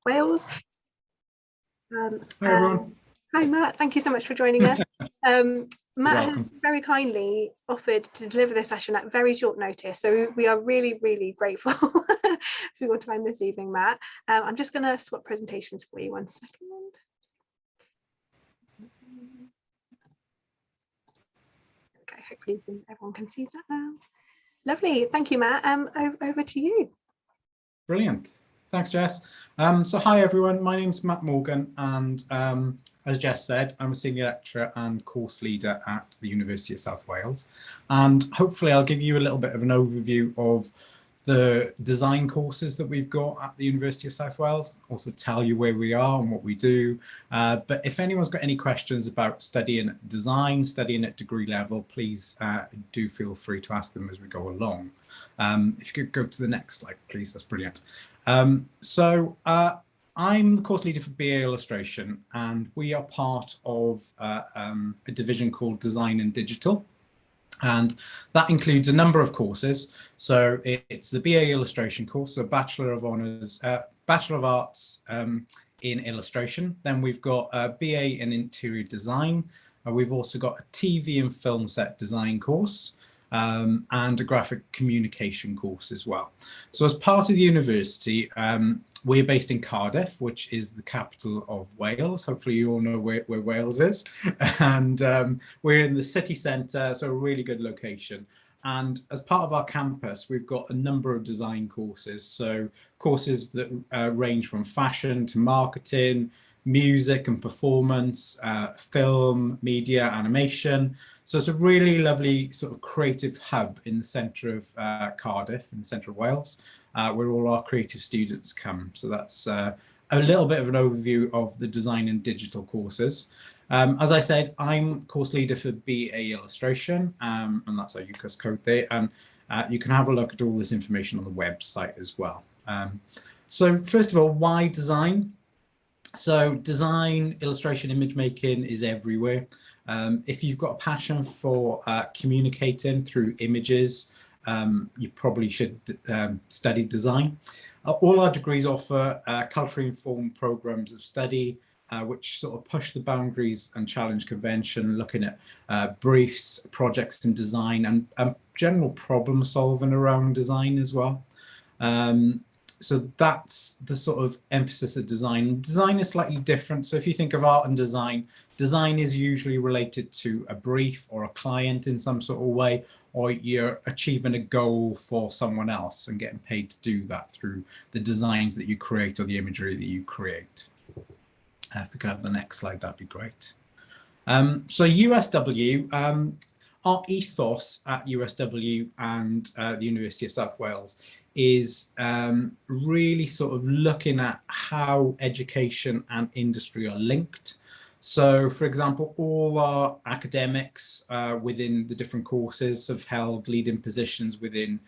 Wales. Hi everyone. Hi Matt, thank you so much for joining us. Matt has very kindly offered to deliver this session at very short notice, so we are really, really grateful for your time this evening, Matt. I'm just going to swap presentations for you 1 second. Okay, hopefully everyone can see that now. Lovely, thank you, Matt. Over to you. Brilliant. Thanks, Jess. So hi everyone, my name's Matt Morgan, and as Jess said, I'm a senior lecturer and course leader at the University of South Wales, and hopefully I'll give you a little bit of an overview of the design courses that we've got at the University of South Wales, also tell you where we are and what we do. But if anyone's got any questions about studying design, studying at degree level, please do feel free to ask them as we go along. If you could go to the next slide, please, that's brilliant. I'm the course leader for BA Illustration, and we are part of a division called Design and Digital. And that includes a number of courses. So it's the BA Illustration course, so Bachelor of Honours, Bachelor of Arts in Illustration. Then we've got a BA in Interior Design. We've also got a TV and film set design course and a graphic communication course as well. So as part of the university, we're based in Cardiff, which is the capital of Wales. Hopefully you all know where Wales is. And we're in the city centre, so a really good location. And as part of our campus, we've got a number of design courses. So courses that range from fashion to marketing, music and performance, film, media, animation. So it's a really lovely sort of creative hub in the centre of Cardiff, in the centre of Wales, where all our creative students come. So that's a little bit of an overview of the design and digital courses. As I said, I'm course leader for BA Illustration, and that's our UCAS code there. And you can have a look at all this information on the website as well. So first of all, why design? So design, illustration, image making is everywhere. If you've got a passion for communicating through images, you probably should study design. All our degrees offer culturally informed programs of study, which sort of push the boundaries and challenge convention, looking at briefs, projects and design, and general problem solving around design as well. So that's the sort of emphasis of design. Design is slightly different. So if you think of art and design, design is usually related to a brief or a client in some sort of way, or you're achieving a goal for someone else and getting paid to do that through the designs that you create or the imagery that you create. If we could have the next slide, that'd be great. So USW, our ethos at USW and the University of South Wales is really sort of looking at how education and industry are linked. So, for example, all our academics within the different courses have held leading positions within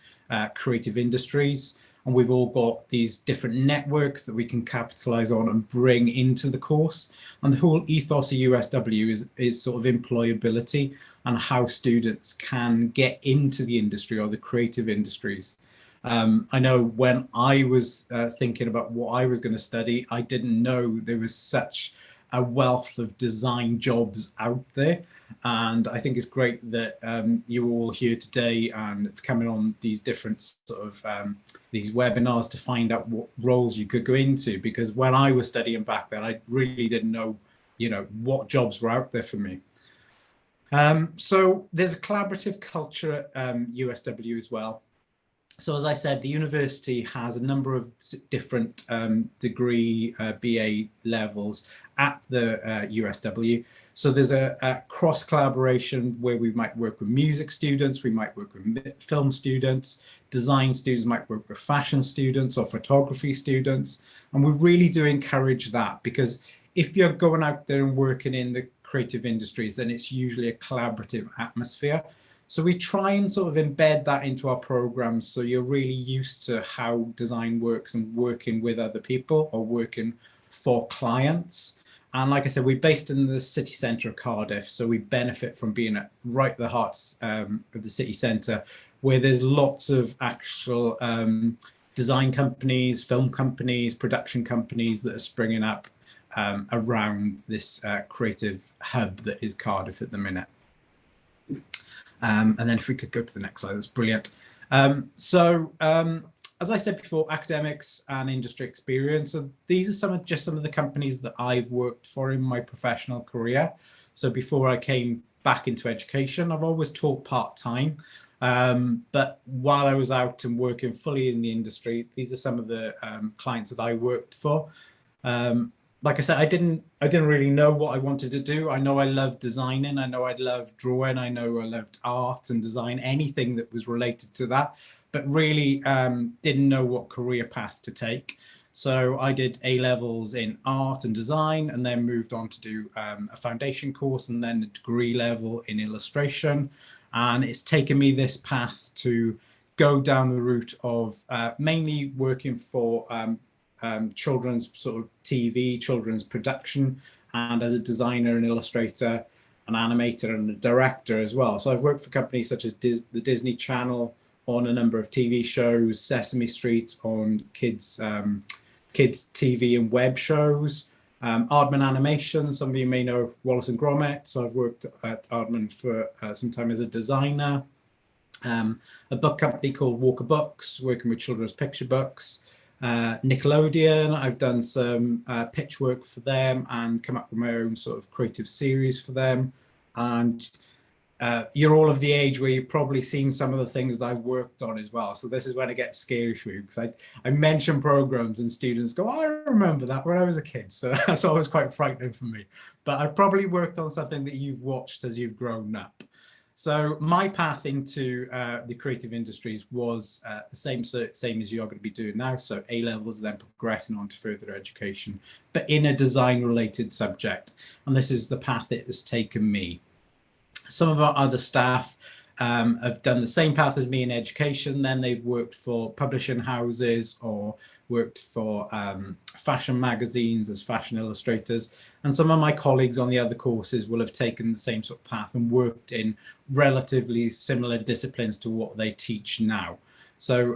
creative industries. And we've all got these different networks that we can capitalize on and bring into the course. And the whole ethos of USW is sort of employability and how students can get into the industry or the creative industries. I know when I was thinking about what I was going to study, I didn't know there was such a wealth of design jobs out there. And I think it's great that you're all here today and coming on these different sort of these webinars to find out what roles you could go into, because when I was studying back then, I really didn't know, you know, what jobs were out there for me. So there's a collaborative culture at USW as well. So as I said, the university has a number of different degree BA levels at the USW. So there's a cross collaboration where we might work with music students, we might work with film students, design students might work with fashion students or photography students. And we really do encourage that, because if you're going out there and working in the creative industries, then it's usually a collaborative atmosphere. So we try and sort of embed that into our programs, so you're really used to how design works and working with other people or working for clients. And like I said, we're based in the city centre of Cardiff, so we benefit from being right at the heart of the city centre, where there's lots of actual design companies, film companies, production companies that are springing up around this creative hub that is Cardiff at the minute. And then if we could go to the next slide, that's brilliant. As I said before, academics and industry experience. So these are just some of the companies that I've worked for in my professional career. So before I came back into education, I've always taught part-time. But while I was out and working fully in the industry, these are some of the clients that I worked for. Like I said, I didn't really know what I wanted to do. I know I loved designing. I know I loved drawing. I know I loved art and design, anything that was related to that, but really didn't know what career path to take. So I did A-levels in art and design, and then moved on to do a foundation course and then a degree level in illustration. And it's taken me this path to go down the route of mainly working for children's sort of TV, children's production, and as a designer and illustrator, an animator and a director as well. So I've worked for companies such as the Disney Channel on a number of TV shows, Sesame Street on kids TV and web shows, Aardman Animation, some of you may know Wallace and Gromit. So I've worked at Aardman for some time as a designer. A book company called Walker Books, working with children's picture books. Nickelodeon, I've done some pitch work for them and come up with my own sort of creative series for them. And you're all of the age where you've probably seen some of the things that I've worked on as well. So this is when it gets scary for you, because I mention programs and students go, oh, I remember that when I was a kid. So that's always quite frightening for me. But I've probably worked on something that you've watched as you've grown up. So my path into the creative industries was the same as you are going to be doing now. So A-levels, then progressing on to further education, but in a design-related subject. And this is the path it has taken me. Some of our other staff have done the same path as me in education. Then they've worked for publishing houses or worked for fashion magazines as fashion illustrators. And some of my colleagues on the other courses will have taken the same sort of path and worked in relatively similar disciplines to what they teach now. So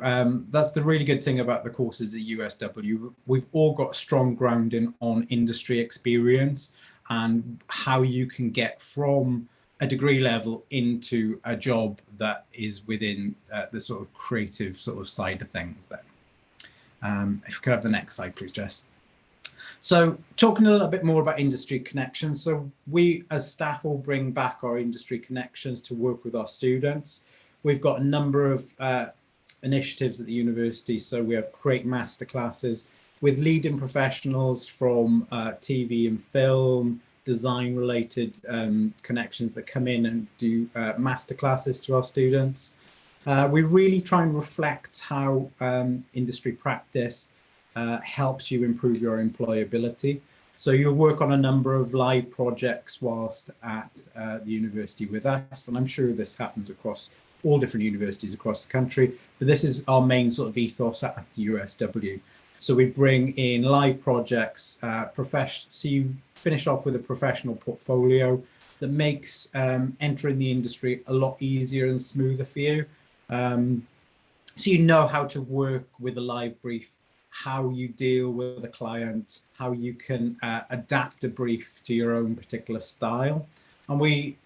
that's the really good thing about the courses at USW. We've all got strong grounding on industry experience and how you can get from a degree level into a job that is within the sort of creative sort of side of things then. If we could have the next slide, please, Jess. So talking a little bit more about industry connections. So we as staff all bring back our industry connections to work with our students. We've got a number of initiatives at the university. So we have create masterclasses with leading professionals from TV and film, design related connections that come in and do masterclasses to our students. We really try and reflect how industry practice helps you improve your employability. So you'll work on a number of live projects whilst at the university with us, and I'm sure this happens across all different universities across the country, but this is our main sort of ethos at the USW. So we bring in live projects, so you finish off with a professional portfolio that makes entering the industry a lot easier and smoother for you. So you know how to work with a live brief, how you deal with a client, how you can adapt a brief to your own particular style. And we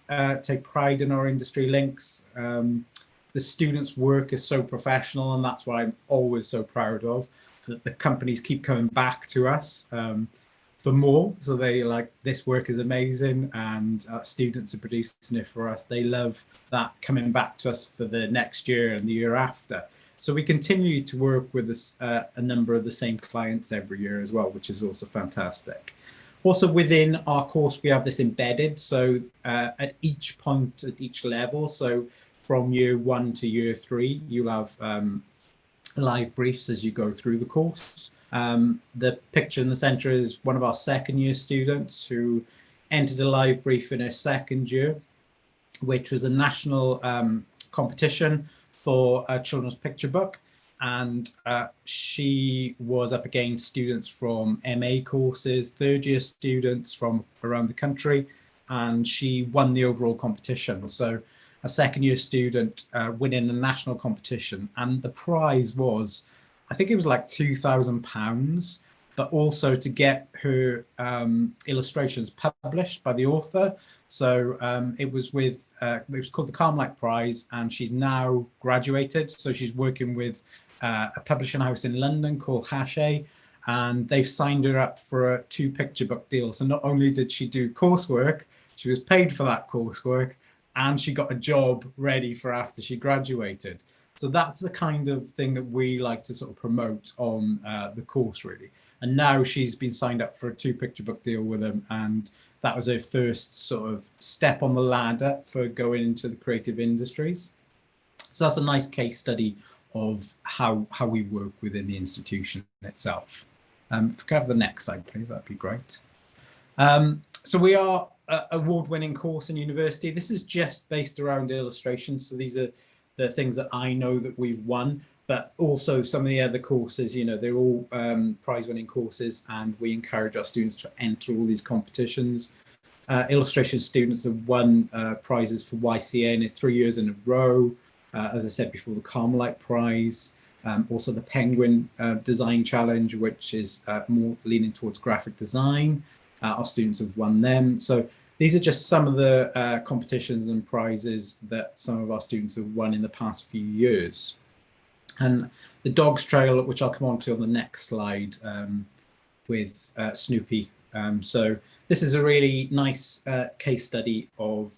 take pride in our industry links. The students' work is so professional, and that's what I'm always so proud of, that the companies keep coming back to us for more. So they like, this work is amazing, and students are producing it for us. They love that coming back to us for the next year and the year after. So we continue to work with this, a number of the same clients every year as well, which is also fantastic. Also within our course, we have this embedded. So at each point, at each level, so from year 1 to year 3, you'll have live briefs as you go through the course. The picture in the center is one of our second year students who entered a live brief in her second year, which was a national competition for a children's picture book. And she was up against students from MA courses, third year students from around the country, and she won the overall competition. So a second year student winning a national competition, and the prize was I think it was like £2,000, but also to get her illustrations published by the author. So it was with, it was called the Carmelite Prize, and she's now graduated. So she's working with a publishing house in London called Hachette, and they've signed her up for a 2 picture book deal. So not only did she do coursework, she was paid for that coursework, and she got a job ready for after she graduated. So that's the kind of thing that we like to sort of promote on the course, really. And now she's been signed up for a 2 picture book deal with them, and that was her first sort of step on the ladder for going into the creative industries. So that's a nice case study of how we work within the institution itself. If we could have the next slide, please, that'd be great. So we are an award-winning course in university. This is just based around illustrations. So these are the things that I know that we've won, but also some of the other courses, you know, they're all prize-winning courses, and we encourage our students to enter all these competitions. Illustration students have won prizes for YCA in 3 years in a row. As I said before, the Carmelite Prize, also the Penguin Design Challenge, which is more leaning towards graphic design. Our students have won them. So these are just some of the competitions and prizes that some of our students have won in the past few years. And the Dogs Trail, which I'll come on to on the next slide, with Snoopy. So this is a really nice case study of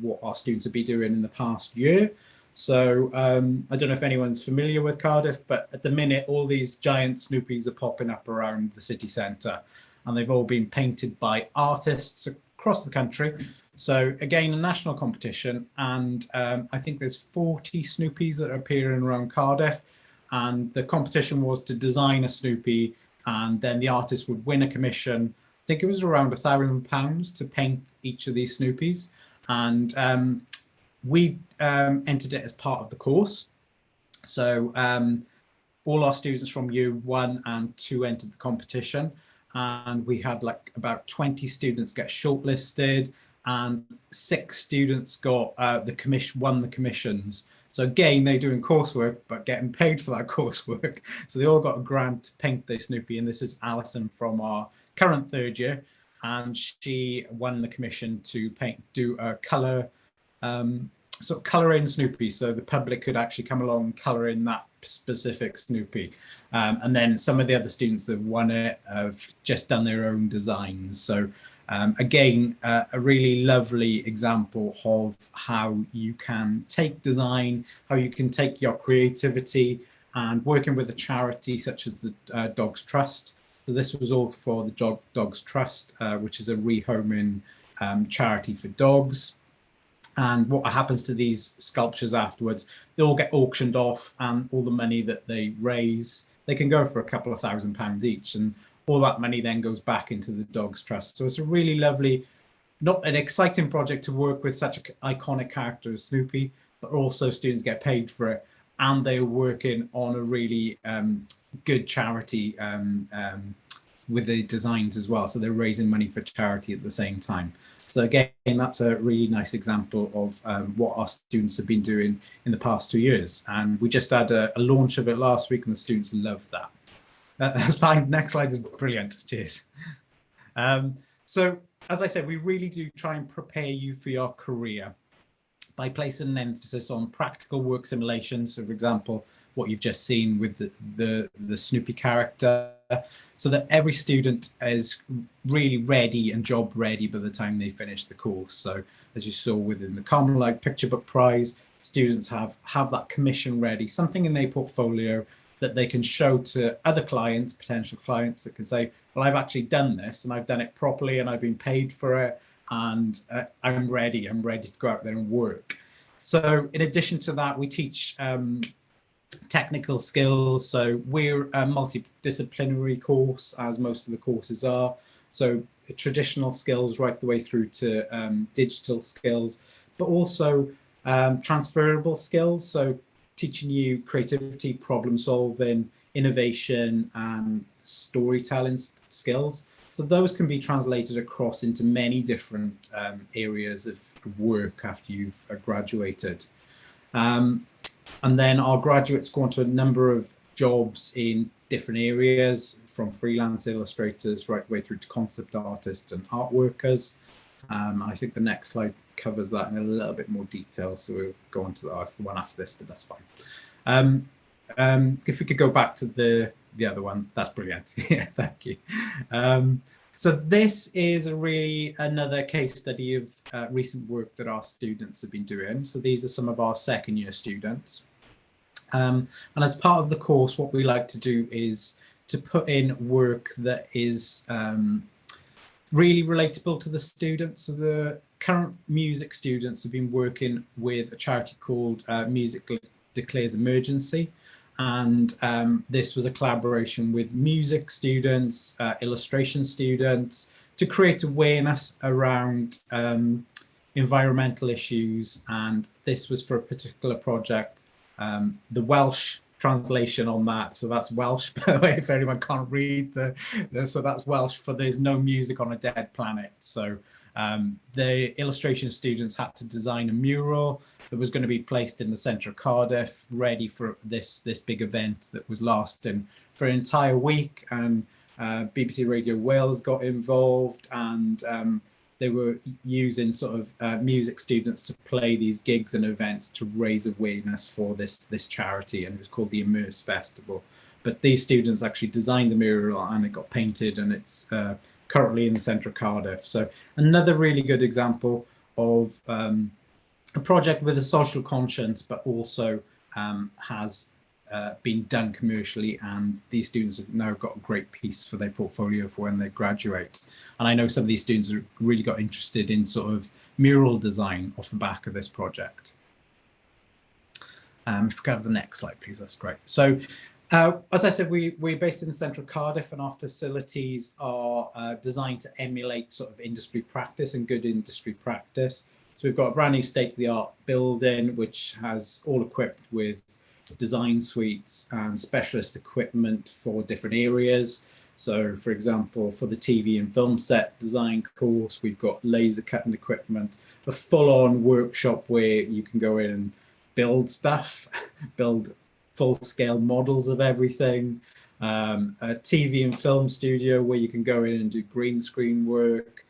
what our students have been doing in the past year. So I don't know if anyone's familiar with Cardiff, but at the minute, all these giant Snoopies are popping up around the city centre, and they've all been painted by artists across the country. So again, a national competition, and I think there's 40 Snoopies that are appearing around Cardiff, and the competition was to design a Snoopy, and then the artist would win a commission. I think it was around £1,000 to paint each of these Snoopies, and we entered it as part of the course. So all our students from year 1 and 2 entered the competition, and we had like about 20 students get shortlisted, and 6 students got won the commissions. So again, they're doing coursework but getting paid for that coursework. So they all got a grant to paint their Snoopy, and this is Alison from our current 3rd year, and she won the commission to do a colour sort of colour in Snoopy, so the public could actually come along and colour in that specific Snoopy. And then some of the other students that have won it have just done their own designs. So again, a really lovely example of how you can take design, how you can take your creativity, and working with a charity such as the Dogs Trust. So this was all for the Dogs Trust, which is a rehoming charity for dogs. And what happens to these sculptures afterwards, they all get auctioned off, and all the money that they raise, they can go for a couple of £1,000s each, and all that money then goes back into the Dogs Trust. So it's a really lovely, not an exciting project to work with such an iconic character as Snoopy, but also students get paid for it, and they're working on a really good charity with the designs as well. So they're raising money for charity at the same time. So again, that's a really nice example of what our students have been doing in the past 2 years. And we just had a launch of it last week, and the students loved that. That's fine. Next slide is brilliant. Cheers. So as I said, we really do try and prepare you for your career by placing an emphasis on practical work simulations. So for example, what you've just seen with the Snoopy character, so that every student is really ready and job ready by the time they finish the course. So as you saw within the Carmelite Picture Book Prize, students have that commission ready, something in their portfolio that they can show to other clients, potential clients, that can say, well, I've actually done this, and I've done it properly, and I've been paid for it, and I'm ready to go out there and work. So in addition to that, we teach technical skills. So we're a multidisciplinary course, as most of the courses are. So traditional skills right the way through to digital skills, but also transferable skills. So teaching you creativity, problem solving, innovation, and storytelling skills. So those can be translated across into many different areas of work after you've graduated. And then our graduates go on to a number of jobs in different areas, from freelance illustrators right the way through to concept artists and art workers. I think the next slide covers that in a little bit more detail, so we'll go on to the one after this, but that's fine. If we could go back to the other one, that's brilliant. Yeah, thank you. So this is really another case study of recent work that our students have been doing. So these are some of our second year students. And as part of the course, what we like to do is to put in work that is really relatable to the students. So the current music students have been working with a charity called Music Declares Emergency. And this was a collaboration with music students, illustration students, to create awareness around environmental issues. And this was for a particular project. The Welsh translation on that, so that's Welsh, by the way, if anyone can't read so that's Welsh for "there's no music on a dead planet." So the illustration students had to design a mural that was going to be placed in the centre of Cardiff, ready for this big event that was lasting for an entire week. And BBC Radio Wales got involved, and they were using sort of music students to play these gigs and events to raise awareness for this charity, and it was called the Immerse Festival. But these students actually designed the mural, and it got painted, and it's currently in the centre of Cardiff. So another really good example of a project with a social conscience, but also has been done commercially, and these students have now got a great piece for their portfolio for when they graduate. And I know some of these students have really got interested in sort of mural design off the back of this project. If we could have the next slide, please, that's great. So as I said, we're based in the centre of Cardiff, and our facilities are designed to emulate sort of industry practice and good industry practice. So we've got a brand new state-of-the-art building, which has all equipped with design suites and specialist equipment for different areas. So, for example, for the TV and film set design course, we've got laser cutting equipment, a full-on workshop where you can go in and build stuff, build full-scale models of everything, a TV and film studio where you can go in and do green screen work,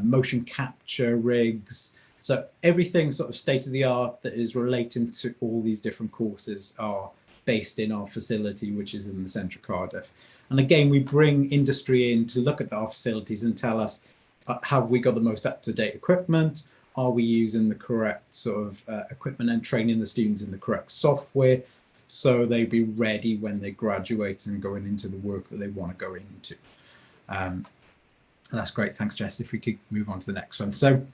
motion capture rigs. So everything sort of state-of-the-art that is relating to all these different courses are based in our facility, which is in the centre of Cardiff. And again, we bring industry in to look at our facilities and tell us, have we got the most up-to-date equipment? Are we using the correct sort of equipment and training the students in the correct software, so they'll be ready when they graduate and going into the work that they want to go into. That's great. Thanks, Jess. If we could move on to the next one. So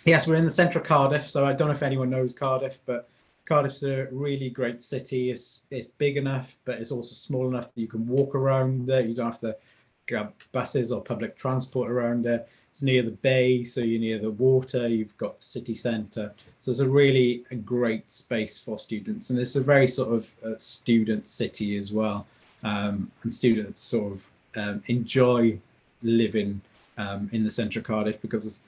yes, we're in the centre of Cardiff. So I don't know if anyone knows Cardiff, but Cardiff's a really great city. It's big enough, but it's also small enough that you can walk around there. You don't have to grab buses or public transport around there. It's near the bay, so you're near the water. You've got the city centre. So it's a great space for students. And it's a very sort of student city as well. And students sort of enjoy living in the centre of Cardiff, because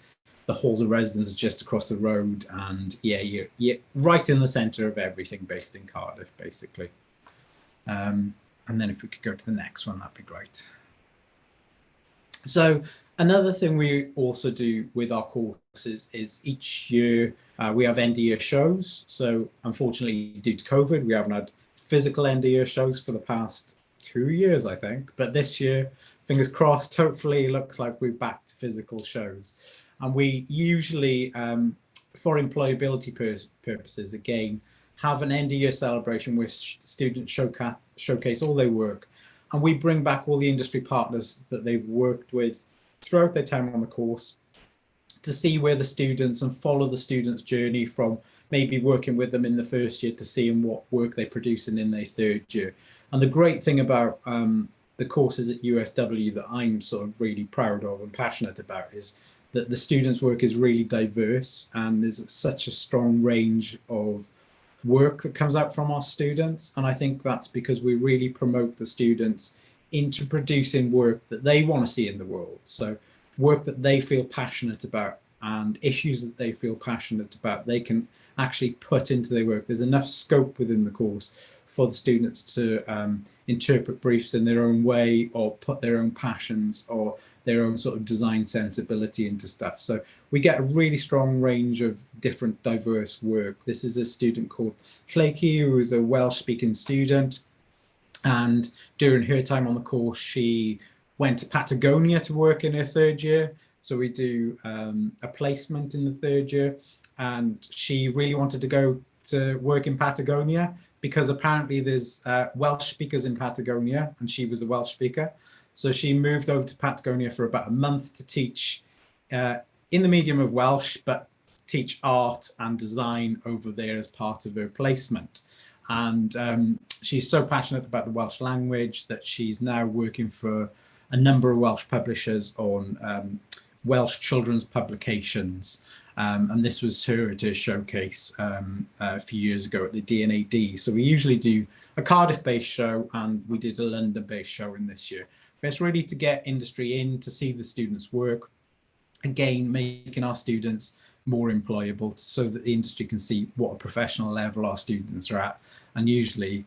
the halls of residence are just across the road, and yeah, you're right in the centre of everything based in Cardiff, basically. And then if we could go to the next one, that'd be great. So another thing we also do with our courses is each year we have end of year shows. So unfortunately, due to COVID, we haven't had physical end of year shows for the past 2 years, I think. But this year, fingers crossed, hopefully it looks like we're back to physical shows. And we usually, for employability purposes, again, have an end of year celebration where students showcase all their work. And we bring back all the industry partners that they've worked with throughout their time on the course to see where the students, and follow the students' journey from maybe working with them in the first year to seeing what work they're producing in their third year. And the great thing about the courses at USW that I'm sort of really proud of and passionate about is that the students' work is really diverse, and there's such a strong range of work that comes out from our students. And I think that's because we really promote the students into producing work that they want to see in the world. So work that they feel passionate about and issues that they feel passionate about, they can actually put into their work. There's enough scope within the course for the students to interpret briefs in their own way, or put their own passions or their own sort of design sensibility into stuff. So we get a really strong range of different diverse work. This is a student called Flaky, who is a Welsh speaking student, and during her time on the course she went to Patagonia to work in her third year. So we do a placement in the third year, and she really wanted to go to work in Patagonia because apparently there's Welsh speakers in Patagonia, and she was a Welsh speaker. So she moved over to Patagonia for about a month to teach in the medium of Welsh, but teach art and design over there as part of her placement. And she's so passionate about the Welsh language that she's now working for a number of Welsh publishers on Welsh children's publications. And this was her at her showcase a few years ago at the D&AD. So we usually do a Cardiff-based show, and we did a London-based show in this year. But it's really to get industry in, to see the students' work, again, making our students more employable so that the industry can see what a professional level our students are at. And usually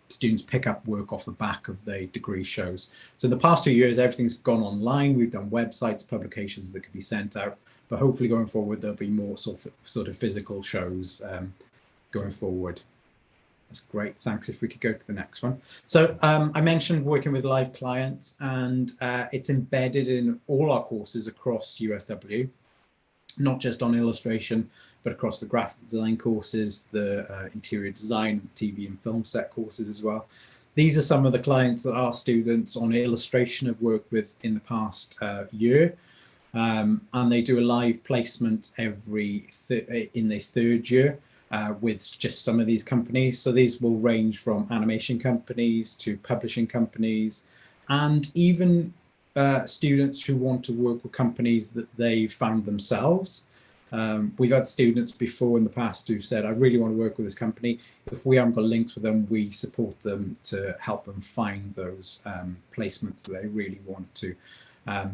students pick up work off the back of their degree shows. So in the past 2 years, everything's gone online. We've done websites, publications that can be sent out, but hopefully going forward, there'll be more sort of physical shows going forward. That's great. Thanks. If we could go to the next one. So I mentioned working with live clients, and it's embedded in all our courses across USW, not just on illustration, but across the graphic design courses, the interior design, TV and film set courses as well. These are some of the clients that our students on illustration have worked with in the past year. And they do a live placement in their third year with just some of these companies. So these will range from animation companies to publishing companies, and even students who want to work with companies that they found themselves. We've had students before in the past who've said, I really want to work with this company. If we haven't got links with them, we support them to help them find those placements that they really want to.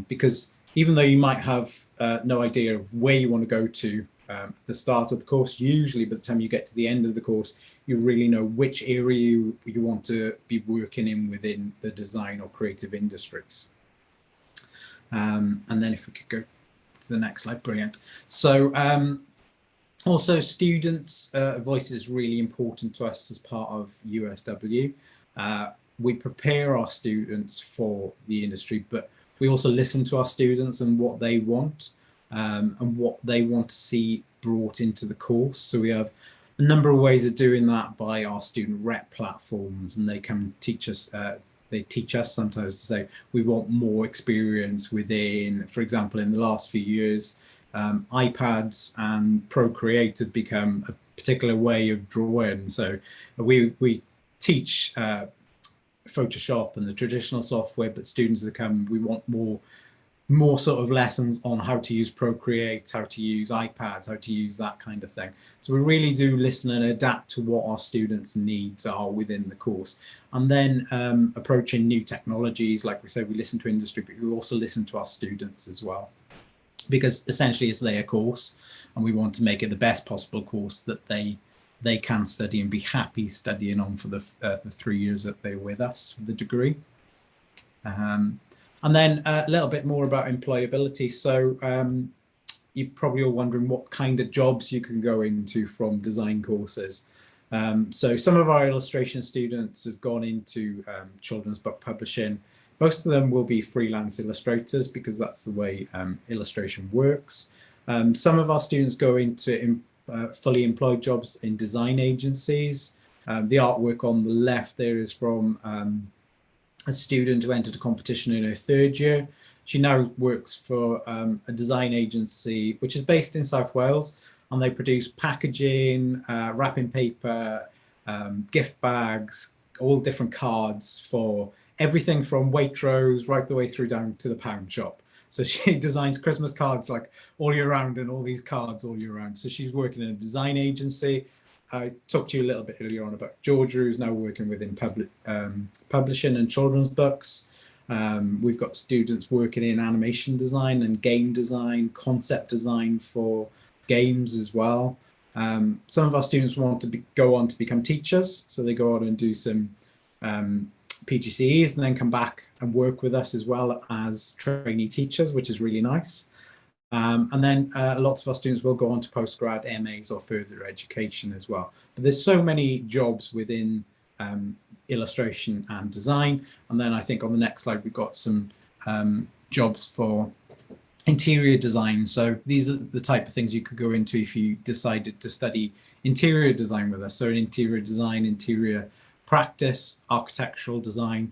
Because even though you might have no idea of where you want to go to at the start of the course, usually by the time you get to the end of the course, you really know which area you want to be working in within the design or creative industries. And then if we could go to the next slide, brilliant. So also students' voice is really important to us as part of USW. We prepare our students for the industry, but we also listen to our students and what they want and what they want to see brought into the course. So we have a number of ways of doing that by our student rep platforms, and they come teach us. They teach us sometimes to say we want more experience within, for example, in the last few years, iPads and Procreate have become a particular way of drawing. So we teach Photoshop and the traditional software, but students that come, we want more sort of lessons on how to use Procreate, how to use iPads, how to use that kind of thing. So we really do listen and adapt to what our students' needs are within the course. And then approaching new technologies, like we said, we listen to industry, but we also listen to our students as well, because essentially it's their course and we want to make it the best possible course that they can study and be happy studying on for the 3 years that they're with us for the degree. And then a little bit more about employability. So you're probably all wondering what kind of jobs you can go into from design courses. So some of our illustration students have gone into children's book publishing. Most of them will be freelance illustrators because that's the way illustration works. Some of our students go into fully employed jobs in design agencies. The artwork on the left there is from a student who entered a competition in her third year. She now works for a design agency which is based in South Wales, and they produce packaging, wrapping paper, gift bags, all different cards for everything from Waitrose right the way through down to the pound shop. So she designs Christmas cards like all year round and all these cards all year round. So she's working in a design agency. I talked to you a little bit earlier on about Georgia, who's now working within publishing and children's books. We've got students working in animation design and game design, concept design for games as well. Some of our students want to go on to become teachers, so they go on and do some PGCEs and then come back and work with us as well as trainee teachers, which is really nice. And then lots of our students will go on to postgrad, MAs or further education as well. But there's so many jobs within illustration and design. And then I think on the next slide, we've got some jobs for interior design. So these are the type of things you could go into if you decided to study interior design with us. So in interior design, interior practice, architectural design,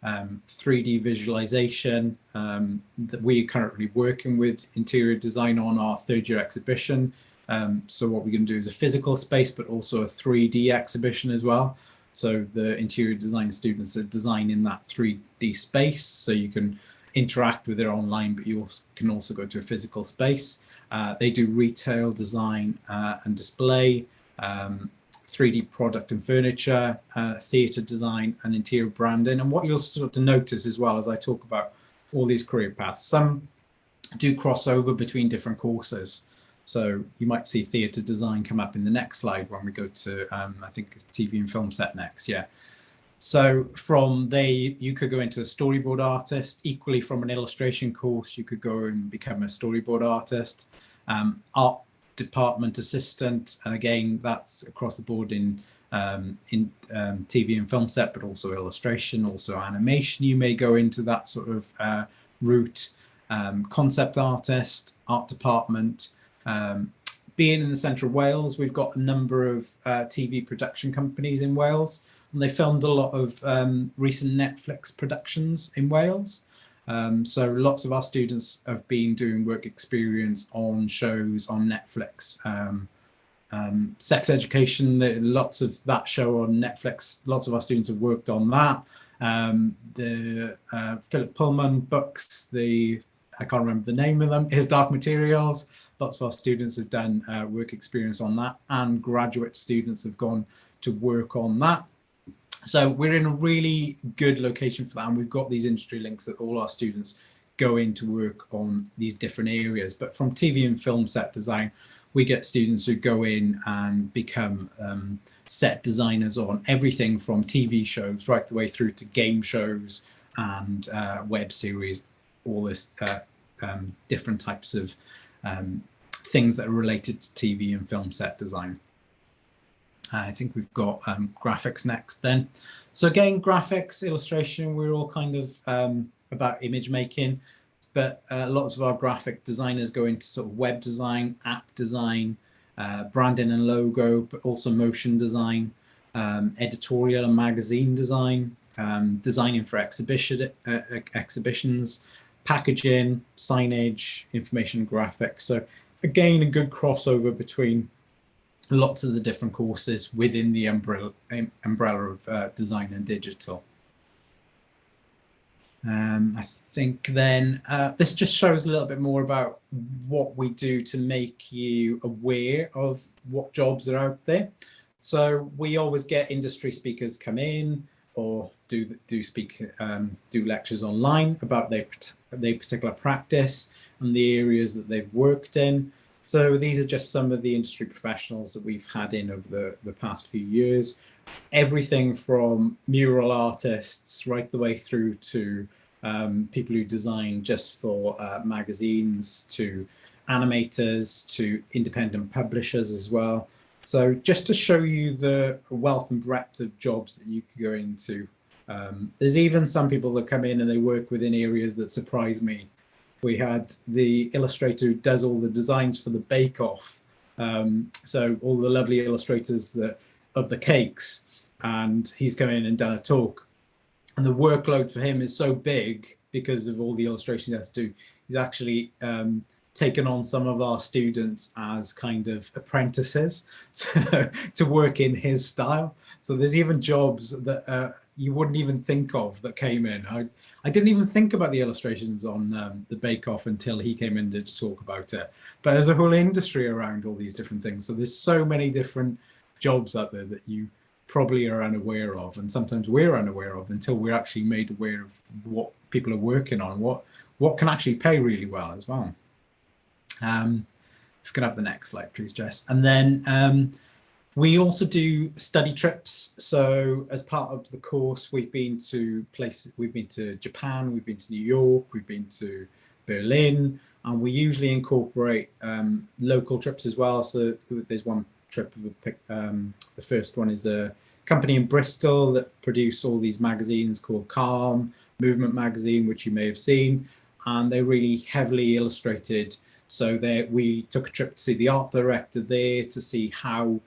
3D visualization. That we are currently working with interior design on our third year exhibition. So what we're going to do is a physical space, but also a 3D exhibition as well. So the interior design students are designing that 3D space, so you can interact with it online, but you can also go to a physical space. They do retail design and display, 3D product and furniture, theatre design and interior branding. And what you'll sort of notice as well as I talk about all these career paths, some do cross over between different courses. So you might see theatre design come up in the next slide when we go to, I think it's TV and film set next, yeah. So from there, you could go into a storyboard artist. Equally from an illustration course, you could go and become a storyboard artist, art department assistant, and again, that's across the board in TV and film set, but also illustration, also animation. You may go into that sort of route. Concept artist, art department. Being in the centre of Wales, we've got a number of TV production companies in Wales, and they filmed a lot of recent Netflix productions in Wales. So lots of our students have been doing work experience on shows on Netflix. Sex Education, lots of that show on Netflix, lots of our students have worked on that. The Philip Pullman books, I can't remember the name of them, His Dark Materials. Lots of our students have done work experience on that, and graduate students have gone to work on that. So we're in a really good location for that, and we've got these industry links that all our students go in to work on these different areas. But from TV and film set design, we get students who go in and become set designers on everything from TV shows right the way through to game shows and web series, all this different types of things that are related to TV and film set design. I think we've got graphics next then. So again, graphics, illustration, we're all kind of about image making, but lots of our graphic designers go into sort of web design, app design, branding and logo, but also motion design, editorial and magazine design, designing for exhibitions, packaging, signage, information graphics. So again, a good crossover between lots of the different courses within the umbrella of design and digital. I think then this just shows a little bit more about what we do to make you aware of what jobs are out there. So we always get industry speakers come in or do lectures online about their particular practice and the areas that they've worked in. So these are just some of the industry professionals that we've had in over the past few years. Everything from mural artists right the way through to people who design just for magazines, to animators, to independent publishers as well. So just to show you the wealth and breadth of jobs that you could go into. There's even some people that come in and they work within areas that surprise me. We had the illustrator who does all the designs for the Bake Off. So all the lovely illustrators of the cakes, and he's come in and done a talk. And the workload for him is so big because of all the illustrations he has to do. He's actually taken on some of our students as kind of apprentices to work in his style. So there's even jobs that you wouldn't even think of that came in. I didn't even think about the illustrations on the Bake Off until he came in to talk about it. But there's a whole industry around all these different things. So there's so many different jobs out there that you probably are unaware of, and sometimes we're unaware of until we're actually made aware of what people are working on, what can actually pay really well as well. If you could have the next slide, please, Jess. And then we also do study trips. So as part of the course, we've been to places, we've been to Japan, we've been to New York, we've been to Berlin, and we usually incorporate local trips as well. So there's one trip, the first one is a company in Bristol that produce all these magazines called Calm, Movement Magazine, which you may have seen, and they're really heavily illustrated. So we took a trip to see the art director there to see how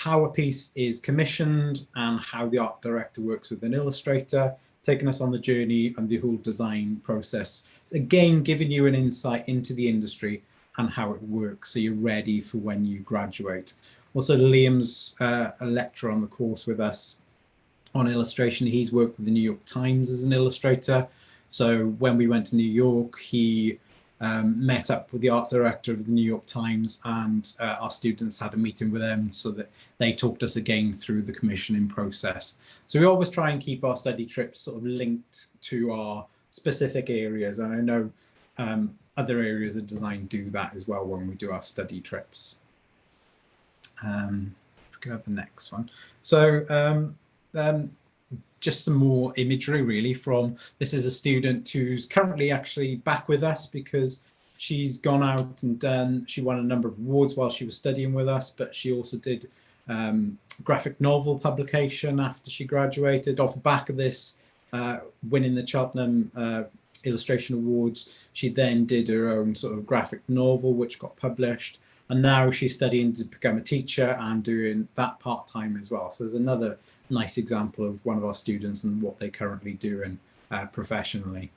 a piece is commissioned and how the art director works with an illustrator, taking us on the journey and the whole design process. Again, giving you an insight into the industry and how it works, so you're ready for when you graduate. Also, Liam's a lecturer on the course with us on illustration. He's worked with the New York Times as an illustrator. So when we went to New York, he met up with the art director of the New York Times, and our students had a meeting with them so that they talked us again through the commissioning process. So we always try and keep our study trips sort of linked to our specific areas. And I know other areas of design do that as well when we do our study trips. If we could have the next one. So just some more imagery really from, this is a student who's currently actually back with us because she's gone out and she won a number of awards while she was studying with us, but she also did graphic novel publication after she graduated. Off the back of this, winning the Cheltenham Illustration Awards, she then did her own sort of graphic novel which got published, and now she's studying to become a teacher and doing that part-time as well. So there's another nice example of one of our students and what they currently do professionally.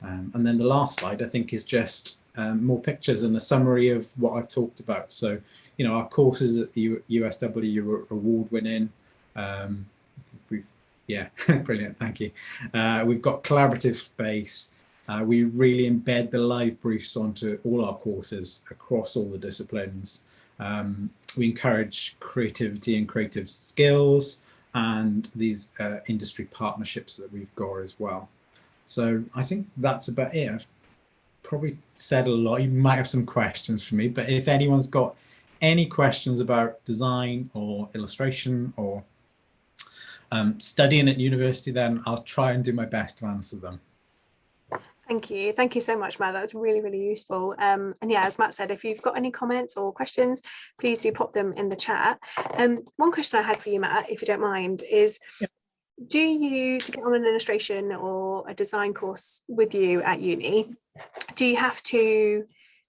And then the last slide, I think, is just more pictures and a summary of what I've talked about. So, you know, our courses at the USW are award-winning. Yeah, brilliant, thank you. We've got collaborative space. We really embed the live briefs onto all our courses across all the disciplines. We encourage creativity and creative skills, and these industry partnerships that we've got as well. So I think that's about it. I've probably said a lot. You might have some questions for me, but if anyone's got any questions about design or illustration or studying at university, then I'll try and do my best to answer them. Thank you. Thank you so much, Matt. That was really, really useful. And yeah, as Matt said, if you've got any comments or questions, please do pop them in the chat. One question I had for you, Matt, if you don't mind, is do you, to get on an illustration or a design course with you at uni, do you have to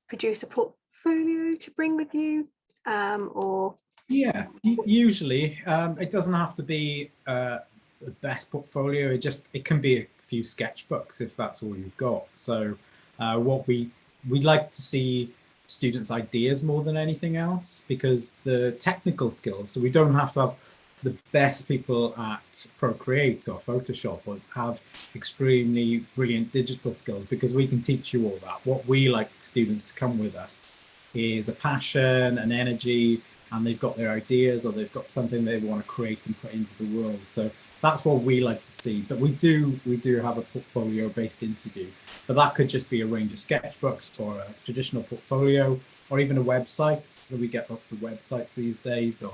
produce a portfolio to bring with you or? Yeah, usually it doesn't have to be the best portfolio. It can be a few sketchbooks if that's all you've got. So what we'd like to see students' ideas more than anything else, because the technical skills, so we don't have to have the best people at Procreate or Photoshop or have extremely brilliant digital skills, because we can teach you all that. What we like students to come with us is a passion, an energy, and they've got their ideas or they've got something they want to create and put into the world. So that's what we like to see. But we do have a portfolio-based interview, but that could just be a range of sketchbooks or a traditional portfolio, or even a website. So we get lots of websites these days, or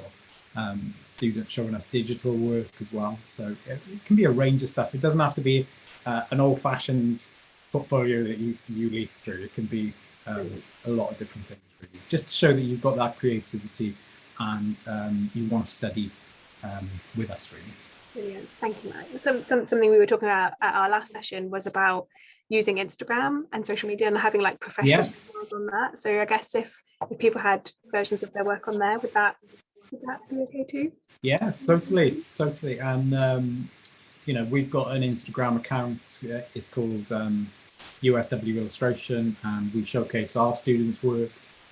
students showing us digital work as well. So it can be a range of stuff. It doesn't have to be an old-fashioned portfolio that you leaf through. It can be a lot of different things, really, just to show that you've got that creativity and you want to study with us, really. Brilliant, thank you, Matt. Something we were talking about at our last session was about using Instagram and social media and having like professional skills on that. So I guess if people had versions of their work on there, would that be okay too? Yeah, totally. And you know, we've got an Instagram account. It's called USW Illustration, and we showcase our students' work.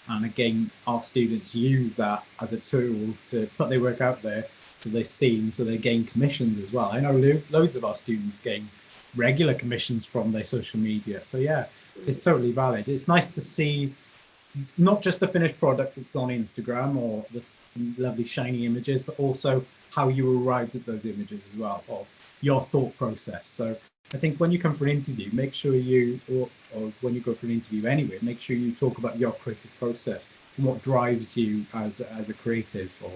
And again, our students use that as a tool to put their work out there, so they're seen, so they gain commissions as well. I know loads of our students gain regular commissions from their social media. So yeah, it's totally valid. It's nice to see not just the finished product that's on Instagram or the lovely shiny images, but also how you arrived at those images as well, or your thought process. So I think when you come for an interview, make sure you, or when you go for an interview anyway, make sure you talk about your creative process and what drives you as a creative, or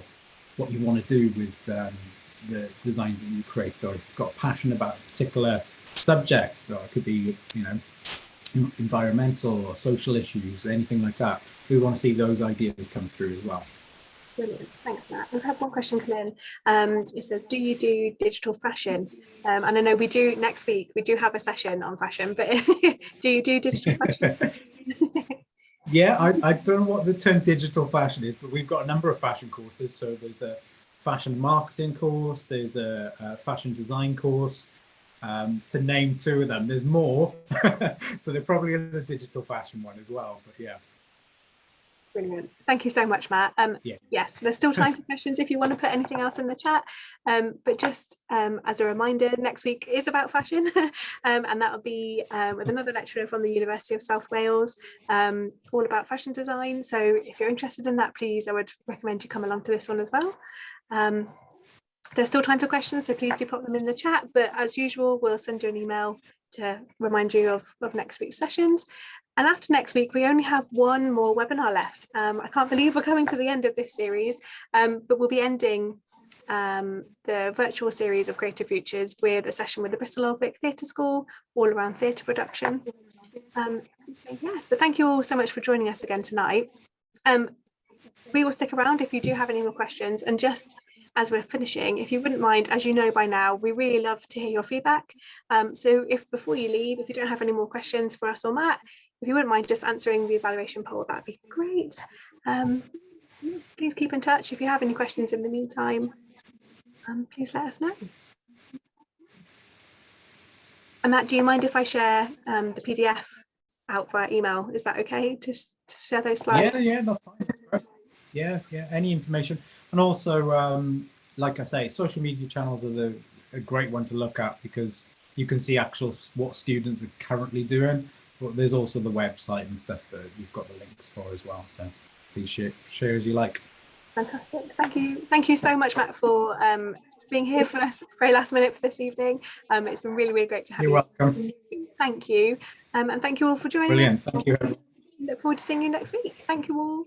what you want to do with the designs that you create, or if you've got a passion about a particular subject, or it could be, you know, environmental or social issues, anything like that. We want to see those ideas come through as well. Brilliant, thanks Matt. We've had one question come in. It says, do you do digital fashion? And I know we do next week, we do have a session on fashion, but do you do digital fashion? Yeah, I don't know what the term digital fashion is, but we've got a number of fashion courses. So there's a fashion marketing course, there's a fashion design course, to name two of them. There's more. So there probably is a digital fashion one as well, but yeah. Brilliant. Thank you so much, Matt. Yeah. Yes, there's still time for questions if you want to put anything else in the chat. But just as a reminder, next week is about fashion, and that'll be with another lecturer from the University of South Wales, all about fashion design. So if you're interested in that, please, I would recommend you come along to this one as well. There's still time for questions, so please do pop them in the chat. But as usual, we'll send you an email to remind you of next week's sessions. And after next week, we only have one more webinar left. I can't believe we're coming to the end of this series, but we'll be ending the virtual series of Creative Futures with a session with the Bristol Old Vic Theatre School, all around theatre production. So yes, but thank you all so much for joining us again tonight. We will stick around if you do have any more questions. And just as we're finishing, if you wouldn't mind, as you know by now, we really love to hear your feedback. So if before you leave, if you don't have any more questions for us or Matt, if you wouldn't mind just answering the evaluation poll, that'd be great. Please keep in touch if you have any questions in the meantime. Please let us know. And Matt, do you mind if I share the PDF out via email? Is that okay to share those slides? Yeah, that's fine. Yeah, any information. And also, like I say, social media channels are a great one to look at, because you can see what students are currently doing. But there's also the website and stuff that you've got the links for as well. So please share as you like. Fantastic. Thank you so much, Matt, for being here for us very last minute for this evening. It's been really, really great to have you. You're welcome. Thank you. And thank you all for joining. Brilliant. Thank you. Look forward to seeing you next week. Thank you all.